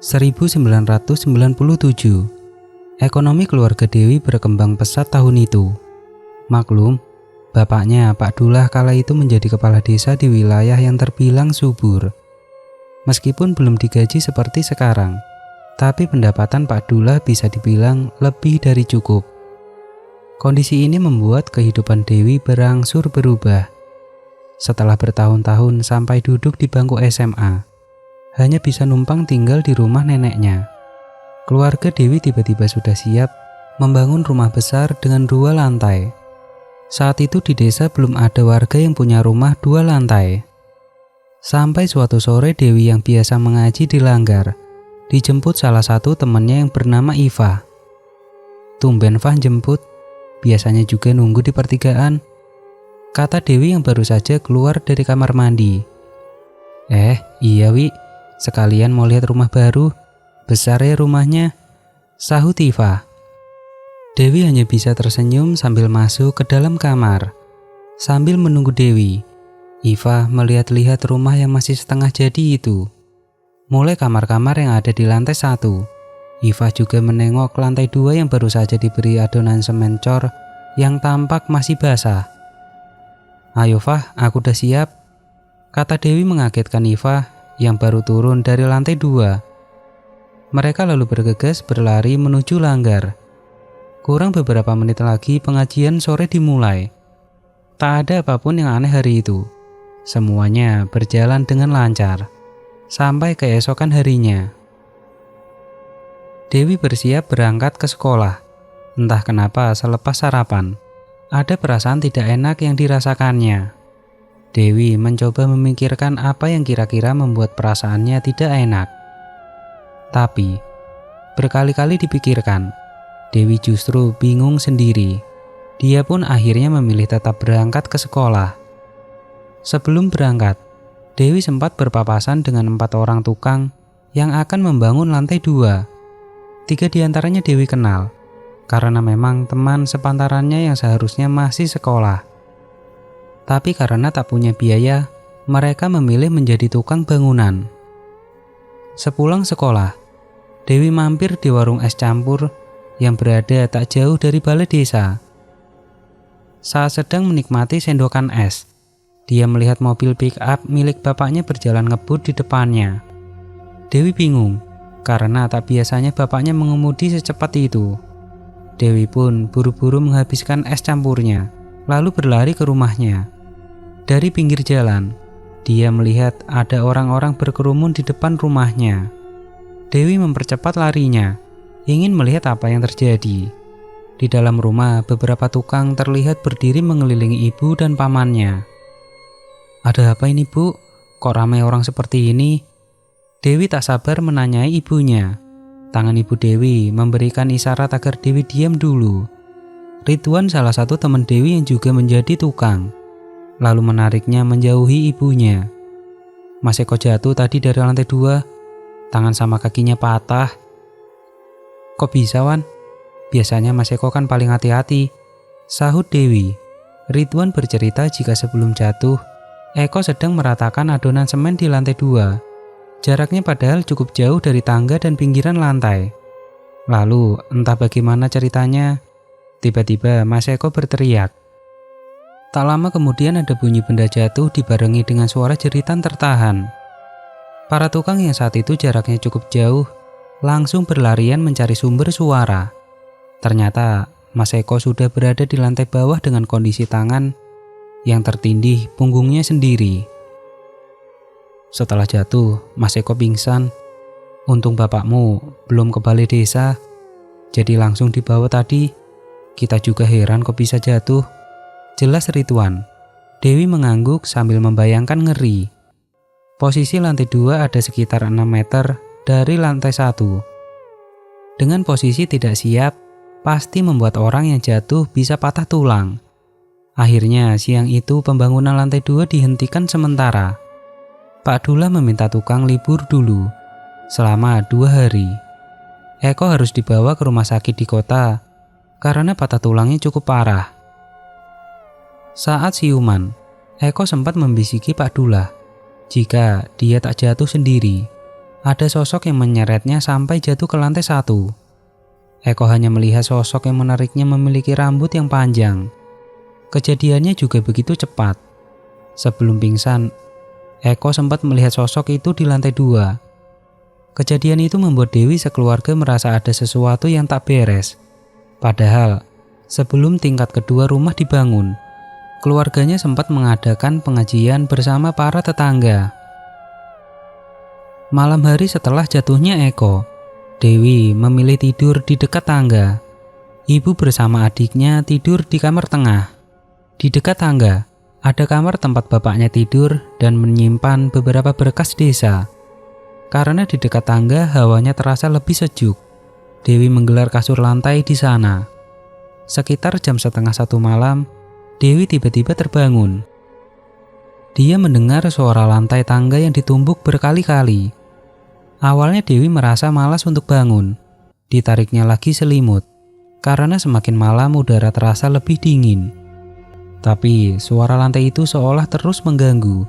1997, ekonomi keluarga Dewi berkembang pesat tahun itu. Maklum, bapaknya Pak Dullah kala itu menjadi kepala desa di wilayah yang terbilang subur. Meskipun belum digaji seperti sekarang, tapi pendapatan Pak Dullah bisa dibilang lebih dari cukup. Kondisi ini membuat kehidupan Dewi berangsur berubah. Setelah bertahun-tahun sampai duduk di bangku SMA, hanya bisa numpang tinggal di rumah neneknya. Keluarga Dewi tiba-tiba sudah siap membangun rumah besar dengan 2 lantai. Saat itu di desa belum ada warga yang punya rumah 2 lantai. Sampai suatu sore Dewi yang biasa mengaji di Langgar dijemput salah satu temannya yang bernama Iva. "Tumben Fah jemput, biasanya juga nunggu di pertigaan," kata Dewi yang baru saja keluar dari kamar mandi. Iya Wi, sekalian mau lihat rumah baru, besar ya rumahnya," sahut Iva. Dewi hanya bisa tersenyum sambil masuk ke dalam kamar. Sambil menunggu Dewi, Iva melihat-lihat rumah yang masih setengah jadi itu. Mulai kamar-kamar yang ada di lantai 1, Iva juga menengok lantai 2 yang baru saja diberi adonan semen cor yang tampak masih basah. "Ayo Fah, aku udah siap," kata Dewi mengagetkan Iva yang baru turun dari lantai 2. Mereka lalu bergegas berlari menuju Langgar. Kurang beberapa menit lagi pengajian sore dimulai. Tak ada apapun yang aneh hari itu. Semuanya berjalan dengan lancar sampai keesokan harinya. Dewi bersiap berangkat ke sekolah. Entah kenapa selepas sarapan, ada perasaan tidak enak yang dirasakannya. Dewi mencoba memikirkan apa yang kira-kira membuat perasaannya tidak enak. Tapi, berkali-kali dipikirkan, Dewi justru bingung sendiri. Dia pun akhirnya memilih tetap berangkat ke sekolah. Sebelum berangkat, Dewi sempat berpapasan dengan 4 orang tukang yang akan membangun lantai 2. 3 diantaranya Dewi kenal, karena memang teman sepantarannya yang seharusnya masih sekolah. Tapi karena tak punya biaya, mereka memilih menjadi tukang bangunan. Sepulang sekolah, Dewi mampir di warung es campur yang berada tak jauh dari balai desa. Saat sedang menikmati sendokan es, dia melihat mobil pick-up milik bapaknya berjalan ngebut di depannya. Dewi bingung, karena tak biasanya bapaknya mengemudi secepat itu. Dewi pun buru-buru menghabiskan es campurnya, lalu berlari ke rumahnya. Dari pinggir jalan, dia melihat ada orang-orang berkerumun di depan rumahnya. Dewi mempercepat larinya, ingin melihat apa yang terjadi. Di dalam rumah, beberapa tukang terlihat berdiri mengelilingi ibu dan pamannya. "Ada apa ini Bu? Kok ramai orang seperti ini?" Dewi tak sabar menanyai ibunya. Tangan ibu Dewi memberikan isyarat agar Dewi diam dulu. Ridwan, salah satu teman Dewi yang juga menjadi tukang, lalu menariknya menjauhi ibunya. "Mas Eko jatuh tadi dari lantai 2, tangan sama kakinya patah." "Kok bisa Wan? Biasanya Mas Eko kan paling hati-hati," sahut Dewi. Ridwan bercerita jika sebelum jatuh, Eko sedang meratakan adonan semen di lantai 2. Jaraknya padahal cukup jauh dari tangga dan pinggiran lantai. Lalu entah bagaimana ceritanya, tiba-tiba Mas Eko berteriak. Tak lama kemudian ada bunyi benda jatuh dibarengi dengan suara jeritan tertahan. Para tukang yang saat itu jaraknya cukup jauh langsung berlarian mencari sumber suara. Ternyata Mas Eko sudah berada di lantai bawah dengan kondisi tangan yang tertindih punggungnya sendiri. Setelah jatuh, Mas Eko pingsan. "Untung bapakmu belum ke balai desa, jadi langsung dibawa tadi. Kita juga heran kok bisa jatuh," jelas Ridwan. Dewi mengangguk sambil membayangkan ngeri. Posisi lantai 2 ada sekitar 6 meter dari lantai 1. Dengan posisi tidak siap, pasti membuat orang yang jatuh bisa patah tulang. Akhirnya siang itu pembangunan lantai 2 dihentikan sementara. Pak Dullah meminta tukang libur dulu selama 2 hari. Eko harus dibawa ke rumah sakit di kota karena patah tulangnya cukup parah. Saat siuman, Eko sempat membisiki Pak Dullah jika dia tak jatuh sendiri. ada sosok yang menyeretnya sampai jatuh ke lantai 1. Eko hanya melihat sosok yang menariknya memiliki rambut yang panjang. Kejadiannya juga begitu cepat. Sebelum pingsan, Eko sempat melihat sosok itu di lantai 2. Kejadian itu membuat Dewi sekeluarga merasa ada sesuatu yang tak beres. Padahal, sebelum tingkat kedua rumah dibangun, keluarganya sempat mengadakan pengajian bersama para tetangga. Malam hari setelah jatuhnya Eko, Dewi memilih tidur di dekat tangga. Ibu bersama adiknya tidur di kamar tengah. Di dekat tangga, ada kamar tempat bapaknya tidur dan menyimpan beberapa berkas desa. Karena di dekat tangga hawanya terasa lebih sejuk, Dewi menggelar kasur lantai di sana. Sekitar jam 12:30 malam, Dewi tiba-tiba terbangun. Dia mendengar suara lantai tangga yang ditumbuk berkali-kali. Awalnya Dewi merasa malas untuk bangun. Ditariknya lagi selimut, karena semakin malam udara terasa lebih dingin. Tapi suara lantai itu seolah terus mengganggu.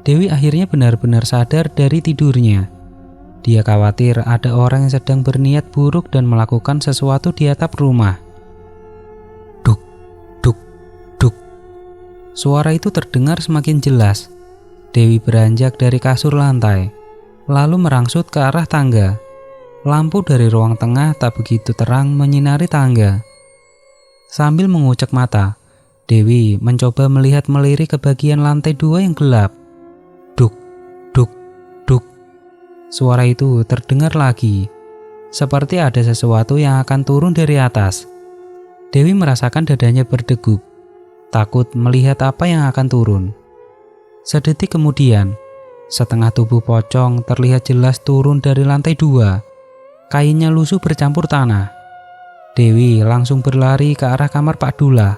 Dewi akhirnya benar-benar sadar dari tidurnya. Dia khawatir ada orang yang sedang berniat buruk dan melakukan sesuatu di atap rumah. Duk, duk, duk. Suara itu terdengar semakin jelas. Dewi beranjak dari kasur lantai, lalu merangsut ke arah tangga. Lampu dari ruang tengah tak begitu terang menyinari tangga. Sambil mengucek mata, Dewi mencoba melihat melirik ke bagian lantai 2 yang gelap. Duk, duk, duk. Suara itu terdengar lagi, seperti ada sesuatu yang akan turun dari atas. Dewi merasakan dadanya berdegup, takut melihat apa yang akan turun. Sedetik kemudian, setengah tubuh pocong terlihat jelas turun dari lantai 2. Kainnya lusuh bercampur tanah. Dewi langsung berlari ke arah kamar Pak Dullah.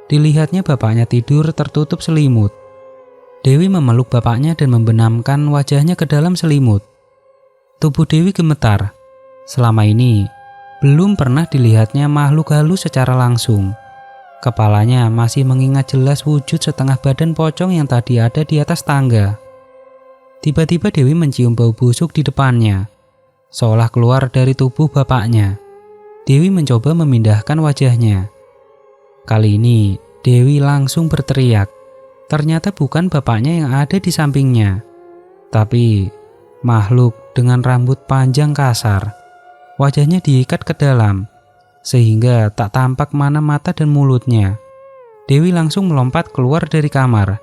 Dilihatnya bapaknya tidur tertutup selimut. Dewi memeluk bapaknya dan membenamkan wajahnya ke dalam selimut. Tubuh Dewi gemetar. Selama ini, belum pernah dilihatnya makhluk halus secara langsung. Kepalanya masih mengingat jelas wujud setengah badan pocong yang tadi ada di atas tangga. Tiba-tiba Dewi mencium bau busuk di depannya, seolah keluar dari tubuh bapaknya. Dewi mencoba memindahkan wajahnya. Kali ini, Dewi langsung berteriak. Ternyata bukan bapaknya yang ada di sampingnya, tapi makhluk dengan rambut panjang kasar. Wajahnya diikat ke dalam, sehingga tak tampak mana mata dan mulutnya. Dewi langsung melompat keluar dari kamar.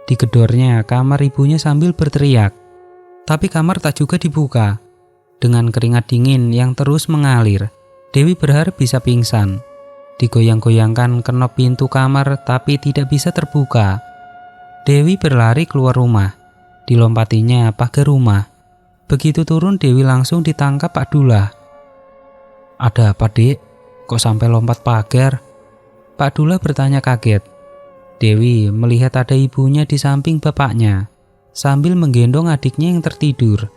Digedornya kamar ibunya sambil berteriak. Tapi kamar tak juga dibuka. Dengan keringat dingin yang terus mengalir, Dewi berharap bisa pingsan. Digoyang-goyangkan kenop pintu kamar tapi tidak bisa terbuka. Dewi berlari keluar rumah. Dilompatinya pagar rumah. Begitu turun, Dewi langsung ditangkap Pak Dullah. "Ada apa, Dek? Kok sampai lompat pagar?" Pak Dullah bertanya kaget. Dewi melihat ada ibunya di samping bapaknya, sambil menggendong adiknya yang tertidur.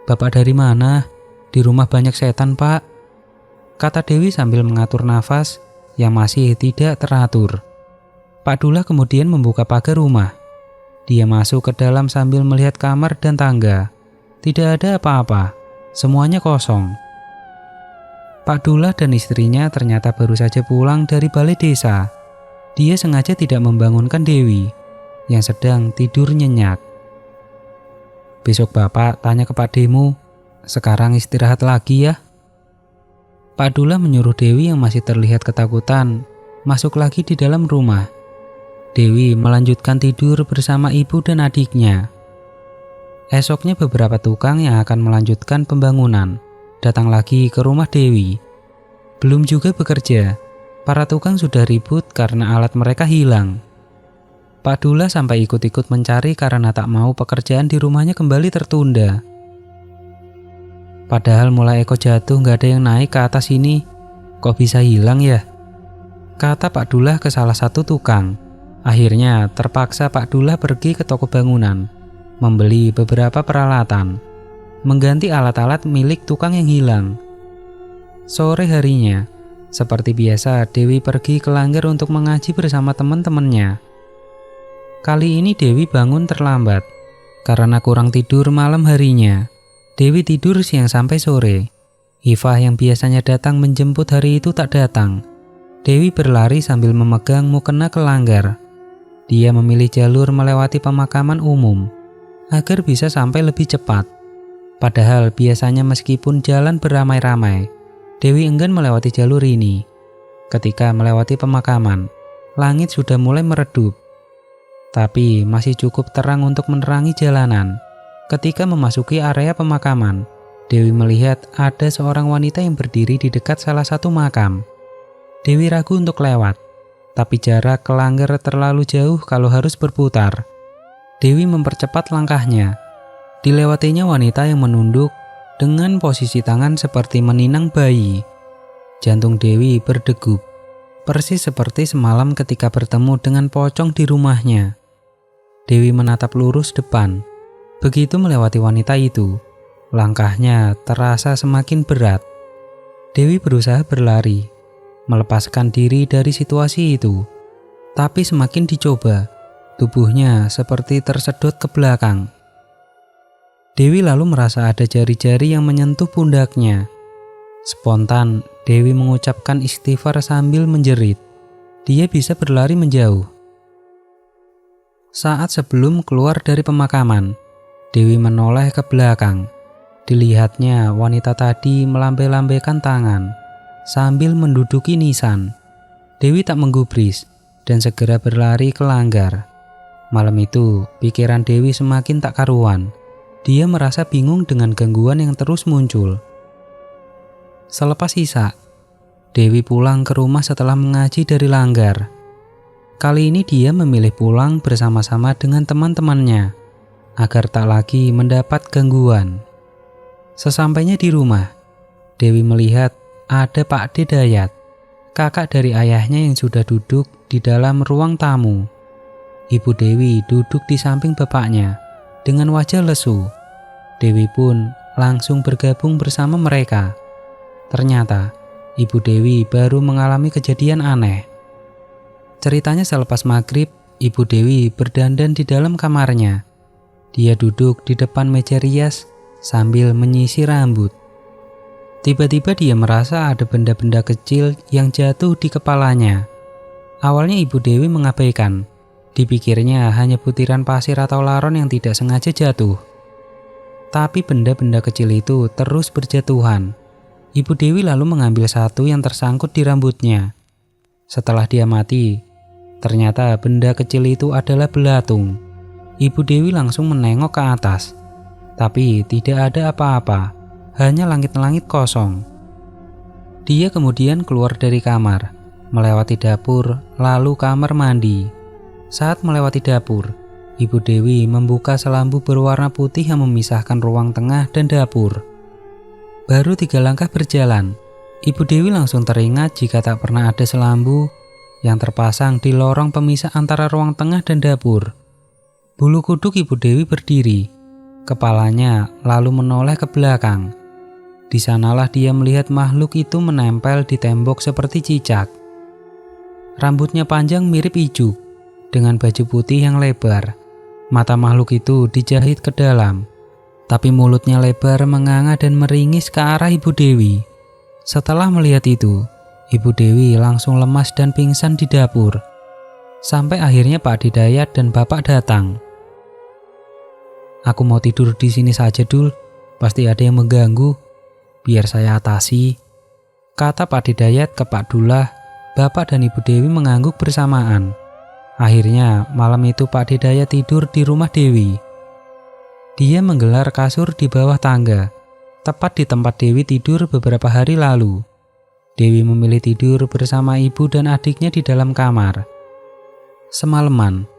"Bapak dari mana? Di rumah banyak setan, Pak," kata Dewi sambil mengatur nafas yang masih tidak teratur. Pak Dullah kemudian membuka pagar rumah. Dia masuk ke dalam sambil melihat kamar dan tangga. Tidak ada apa-apa, semuanya kosong. Pak Dullah dan istrinya ternyata baru saja pulang dari balai desa. Dia sengaja tidak membangunkan Dewi, yang sedang tidur nyenyak. "Besok Bapak tanya ke Pak Demu, sekarang istirahat lagi ya." Pak Dullah menyuruh Dewi yang masih terlihat ketakutan masuk lagi di dalam rumah. Dewi melanjutkan tidur bersama ibu dan adiknya. Esoknya beberapa tukang yang akan melanjutkan pembangunan datang lagi ke rumah Dewi. Belum juga bekerja, para tukang sudah ribut karena alat mereka hilang. Pak Dullah sampai ikut-ikut mencari karena tak mau pekerjaan di rumahnya kembali tertunda. Padahal mulai Eko jatuh gak ada yang naik ke atas ini, kok bisa hilang ya? Kata Pak Dullah ke salah satu tukang. Akhirnya terpaksa Pak Dullah pergi ke toko bangunan, membeli beberapa peralatan, mengganti alat-alat milik tukang yang hilang. Sore harinya, seperti biasa Dewi pergi ke Langgar untuk mengaji bersama teman-temannya. Kali ini Dewi bangun terlambat, karena kurang tidur malam harinya. Dewi tidur siang sampai sore. Hifah yang biasanya datang menjemput hari itu tak datang. Dewi berlari sambil memegang mukena kelanggar. Dia memilih jalur melewati pemakaman umum agar bisa sampai lebih cepat. Padahal biasanya meskipun jalan beramai-ramai, Dewi enggan melewati jalur ini. Ketika melewati pemakaman, langit sudah mulai meredup. Tapi masih cukup terang untuk menerangi jalanan. Ketika memasuki area pemakaman, Dewi melihat ada seorang wanita yang berdiri di dekat salah satu makam. Dewi ragu untuk lewat, tapi jarak kelanggar terlalu jauh kalau harus berputar. Dewi mempercepat langkahnya. Dilewatinya wanita yang menunduk dengan posisi tangan seperti meninang bayi. Jantung Dewi berdegup, persis seperti semalam ketika bertemu dengan pocong di rumahnya. Dewi menatap lurus depan. Begitu melewati wanita itu, langkahnya terasa semakin berat. Dewi berusaha berlari, melepaskan diri dari situasi itu. Tapi semakin dicoba, tubuhnya seperti tersedot ke belakang. Dewi lalu merasa ada jari-jari yang menyentuh pundaknya. Spontan, Dewi mengucapkan istighfar sambil menjerit. Dia bisa berlari menjauh. Saat sebelum keluar dari pemakaman, Dewi menoleh ke belakang. Dilihatnya wanita tadi melambai-lambaikan tangan sambil menduduki nisan. Dewi tak menggubris dan segera berlari ke langgar. Malam itu, pikiran Dewi semakin tak karuan. Dia merasa bingung dengan gangguan yang terus muncul. Selepas isya, Dewi pulang ke rumah setelah mengaji dari langgar. Kali ini dia memilih pulang bersama-sama dengan teman-temannya agar tak lagi mendapat gangguan. Sesampainya di rumah, Dewi melihat ada Pak D Dayat, kakak dari ayahnya yang sudah duduk di dalam ruang tamu. Ibu Dewi duduk di samping bapaknya dengan wajah lesu. Dewi pun langsung bergabung bersama mereka. Ternyata Ibu Dewi baru mengalami kejadian aneh. Ceritanya selepas maghrib, Ibu Dewi berdandan di dalam kamarnya. Dia duduk di depan meja rias sambil menyisir rambut. Tiba-tiba dia merasa ada benda-benda kecil yang jatuh di kepalanya. Awalnya Ibu Dewi mengabaikan. Dipikirnya hanya butiran pasir atau laron yang tidak sengaja jatuh. Tapi benda-benda kecil itu terus berjatuhan. Ibu Dewi lalu mengambil satu yang tersangkut di rambutnya. Setelah dia mati, ternyata benda kecil itu adalah belatung. Ibu Dewi langsung menengok ke atas, tapi tidak ada apa-apa, hanya langit-langit kosong. Dia kemudian keluar dari kamar, melewati dapur, lalu kamar mandi. Saat melewati dapur, Ibu Dewi membuka selambu berwarna putih yang memisahkan ruang tengah dan dapur. Baru 3 langkah berjalan, Ibu Dewi langsung teringat jika tak pernah ada selambu yang terpasang di lorong pemisah antara ruang tengah dan dapur. Bulu kuduk Ibu Dewi berdiri, kepalanya lalu menoleh ke belakang. Di sanalah dia melihat makhluk itu menempel di tembok seperti cicak. Rambutnya panjang mirip ijuk, dengan baju putih yang lebar. Mata makhluk itu dijahit ke dalam, tapi mulutnya lebar menganga dan meringis ke arah Ibu Dewi. Setelah melihat itu, Ibu Dewi langsung lemas dan pingsan di dapur. Sampai akhirnya Pak Didayat dan Bapak datang. "Aku mau tidur di sini saja, Dul. Pasti ada yang mengganggu. Biar saya atasi," kata Pak Didayat ke Pak Dullah. Bapak dan Ibu Dewi mengangguk bersamaan. Akhirnya malam itu Pak Didayat tidur di rumah Dewi. Dia menggelar kasur di bawah tangga, tepat di tempat Dewi tidur beberapa hari lalu. Dewi memilih tidur bersama ibu dan adiknya di dalam kamar. Semalaman,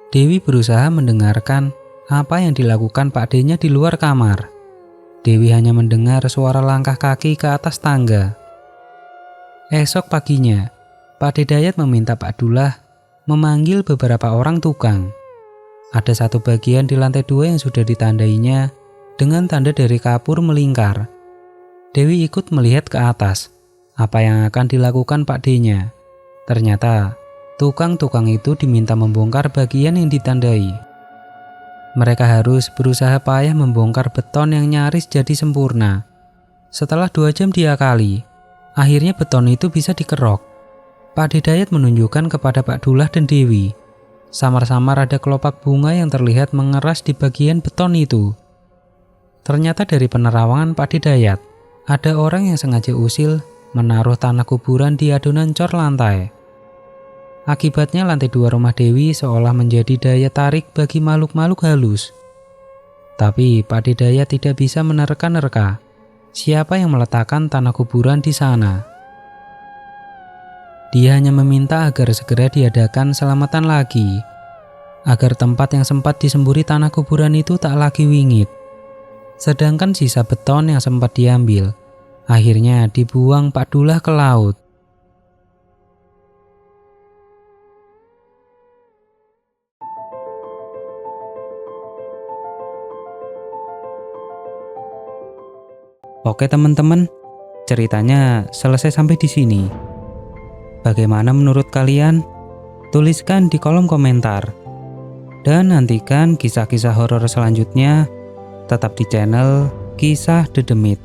Dewi berusaha mendengarkan apa yang dilakukan Pak D-nya di luar kamar. Dewi hanya mendengar suara langkah kaki ke atas tangga. Esok paginya, Pak Didayat meminta Pak Dullah memanggil beberapa orang tukang. Ada satu bagian di lantai 2 yang sudah ditandainya dengan tanda dari kapur melingkar. Dewi ikut melihat ke atas apa yang akan dilakukan Pak D-nya. Ternyata tukang-tukang itu diminta membongkar bagian yang ditandai. Mereka harus berusaha payah membongkar beton yang nyaris jadi sempurna. Setelah 2 jam diakali, akhirnya beton itu bisa dikerok. Pak Hidayat menunjukkan kepada Pak Dullah dan Dewi. Samar-samar ada kelopak bunga yang terlihat mengeras di bagian beton itu. Ternyata dari penerawangan Pak Hidayat, ada orang yang sengaja usil menaruh tanah kuburan di adonan cor lantai. Akibatnya lantai 2 rumah Dewi seolah menjadi daya tarik bagi makhluk-makhluk halus. Tapi Pak Hidayat tidak bisa menerka-nerka siapa yang meletakkan tanah kuburan di sana. Dia hanya meminta agar segera diadakan selamatan lagi, agar tempat yang sempat disemburi tanah kuburan itu tak lagi wingit. Sedangkan sisa beton yang sempat diambil, akhirnya dibuang Pak Dullah ke laut. Oke teman-teman, ceritanya selesai sampai di sini. Bagaimana menurut kalian? Tuliskan di kolom komentar. Dan nantikan kisah-kisah horor selanjutnya tetap di channel Kisah The Demit.